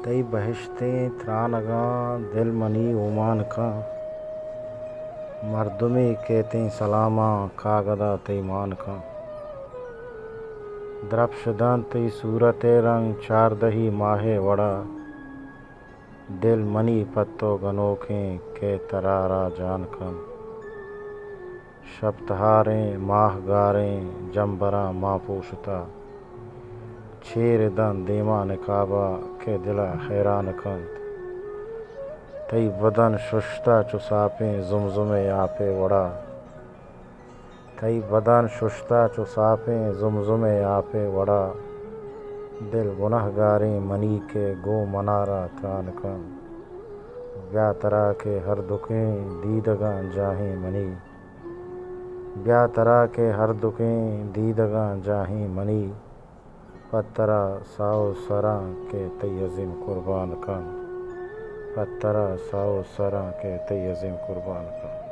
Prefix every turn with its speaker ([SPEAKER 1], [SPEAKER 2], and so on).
[SPEAKER 1] तई बहिश्तें त्रानगा दिल money Oman का मर्दुमे कहते सलामा कागदा तई मान का द्रपशदन तई सूरत रंग चारदही माहे वड़ा दिल मनी पत्तो गनोखे के तरारा जान कन शब्दहारें माहगारें जम्बरा मापोशता छेर दन देमा निकाबा के दिला हैरान कंत तई बदन शुश्ता चुसापे जुमजुमे आपे वड़ा तई बदन शुश्ता चुसापे जुमजुमे आपे वड़ा दिल गुनहगारें मनी के गो मनारा त्रान कन ब्या तरा के हर दुखें दीदगा जाहें मनी ब्या तरा के हर दुखें दीदगा जाहें मनी पत्तरा साओ सरा के तई अज़ीम कुर्बान कन पत्तरा साओ सरा के तई अज़ीम कुर्बान कन।